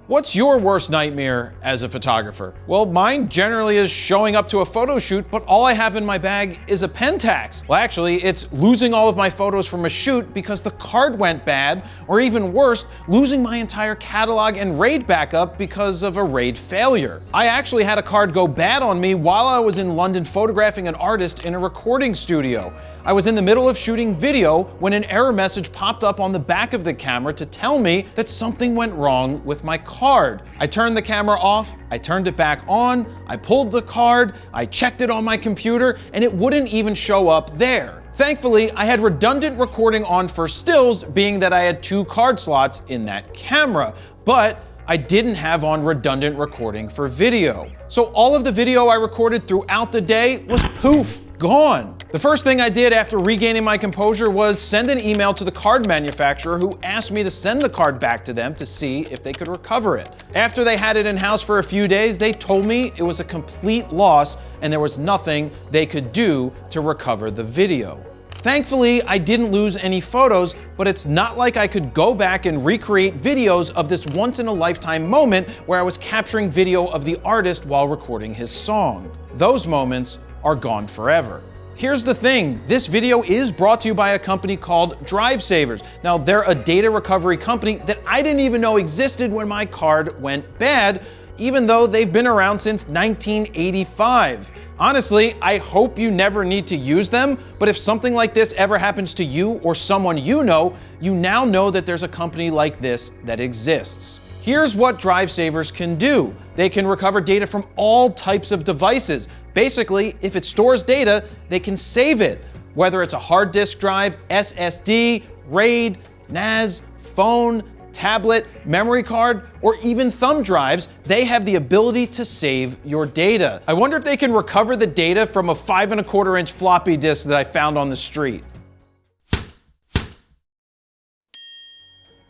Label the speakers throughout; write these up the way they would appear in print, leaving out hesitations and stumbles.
Speaker 1: What's your worst nightmare as a photographer? Well, mine generally is showing up to a photo shoot, but all I have in my bag is a Pentax. Well, actually, it's losing all of my photos from a shoot because the card went bad, or even worse, losing my entire catalog and RAID backup because of a RAID failure. I actually had a card go bad on me while I was in London photographing an artist in a recording studio. I was in the middle of shooting video when an error message popped up on the back of the camera to tell me that something went wrong with my card. I turned the camera off, I turned it back on, I pulled the card, I checked it on my computer, and it wouldn't even show up there. Thankfully, I had redundant recording on for stills, being that I had 2 card slots in that camera, but I didn't have on redundant recording for video. So all of the video I recorded throughout the day was poof, gone. The first thing I did after regaining my composure was send an email to the card manufacturer, who asked me to send the card back to them to see if they could recover it. After they had it in-house for a few days, they told me it was a complete loss and there was nothing they could do to recover the video. Thankfully, I didn't lose any photos, but it's not like I could go back and recreate videos of this once-in-a-lifetime moment where I was capturing video of the artist while recording his song. Those moments are gone forever. Here's the thing, this video is brought to you by a company called DriveSavers. Now, they're a data recovery company that I didn't even know existed when my card went bad, even though they've been around since 1985. Honestly, I hope you never need to use them, but if something like this ever happens to you or someone you now know that there's a company like this that exists. Here's what DriveSavers can do. They can recover data from all types of devices. Basically, if it stores data, they can save it. Whether it's a hard disk drive, SSD, RAID, NAS, phone, tablet, memory card, or even thumb drives, they have the ability to save your data. I wonder if they can recover the data from a 5¼ inch floppy disk that I found on the street.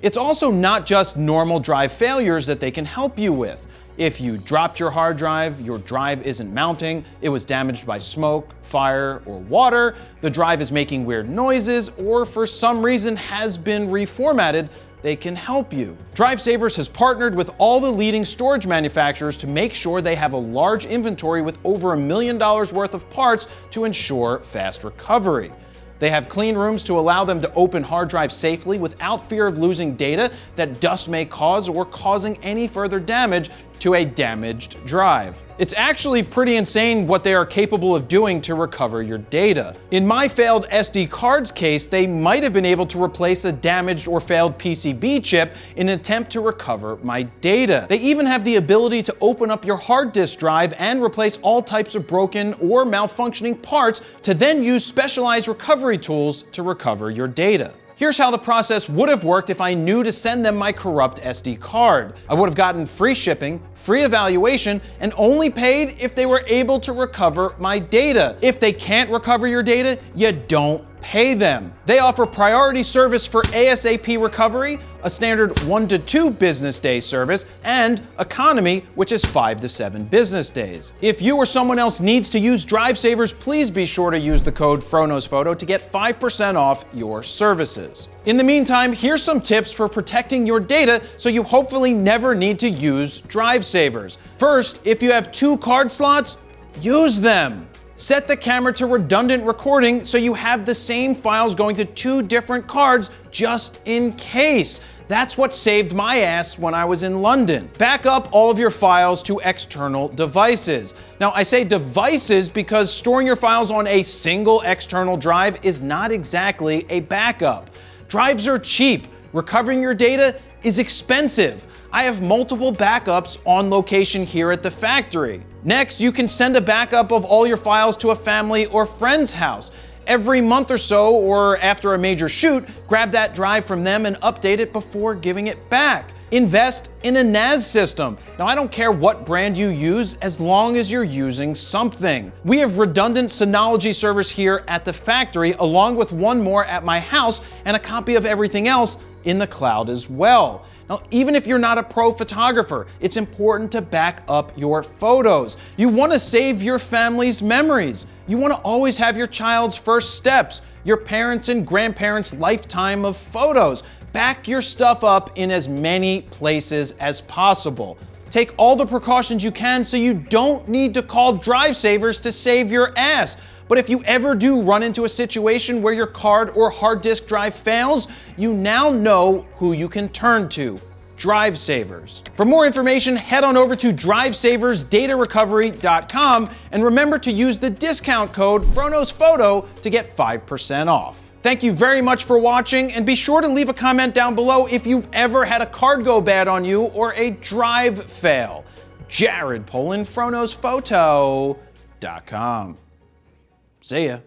Speaker 1: It's also not just normal drive failures that they can help you with. If you dropped your hard drive, your drive isn't mounting, it was damaged by smoke, fire, or water, the drive is making weird noises, or for some reason has been reformatted, they can help you. DriveSavers has partnered with all the leading storage manufacturers to make sure they have a large inventory with over $1 million worth of parts to ensure fast recovery. They have clean rooms to allow them to open hard drives safely without fear of losing data that dust may cause or causing any further damage to a damaged drive. It's actually pretty insane what they are capable of doing to recover your data. In my failed SD cards case, they might have been able to replace a damaged or failed PCB chip in an attempt to recover my data. They even have the ability to open up your hard disk drive and replace all types of broken or malfunctioning parts to then use specialized recovery tools to recover your data. Here's how the process would have worked if I knew to send them my corrupt SD card. I would have gotten free shipping, free evaluation, and only paid if they were able to recover my data. If they can't recover your data, you don't pay them. They offer priority service for ASAP recovery, a standard 1 to 2 business day service, and economy, which is 5 to 7 business days. If you or someone else needs to use DriveSavers, please be sure to use the code FROKNOWSPHOTO to get 5% off your services. In the meantime, here's some tips for protecting your data so you hopefully never need to use DriveSavers. First, if you have 2 card slots, use them. Set the camera to redundant recording so you have the same files going to 2 different cards just in case. That's what saved my ass when I was in London. Back up all of your files to external devices. Now, I say devices because storing your files on a single external drive is not exactly a backup. Drives are cheap. Recovering your data is expensive. I have multiple backups on location here at the factory. Next, you can send a backup of all your files to a family or friend's house. Every month or so, or after a major shoot, grab that drive from them and update it before giving it back. Invest in a NAS system. Now, I don't care what brand you use as long as you're using something. We have redundant Synology servers here at the factory, along with one more at my house and a copy of everything else in the cloud as well. Now, even if you're not a pro photographer, it's important to back up your photos. You want to save your family's memories. You want to always have your child's first steps, your parents' and grandparents' lifetime of photos. back your stuff up in as many places as possible. Take all the precautions you can so you don't need to call DriveSavers to save your ass. But if you ever do run into a situation where your card or hard disk drive fails, you now know who you can turn to: DriveSavers. For more information, head on over to DriveSaversDataRecovery.com and remember to use the discount code FronosPhoto to get 5% off. Thank you very much for watching, and be sure to leave a comment down below if you've ever had a card go bad on you or a drive fail. Jared, Polin, FronosPhoto.com. See ya.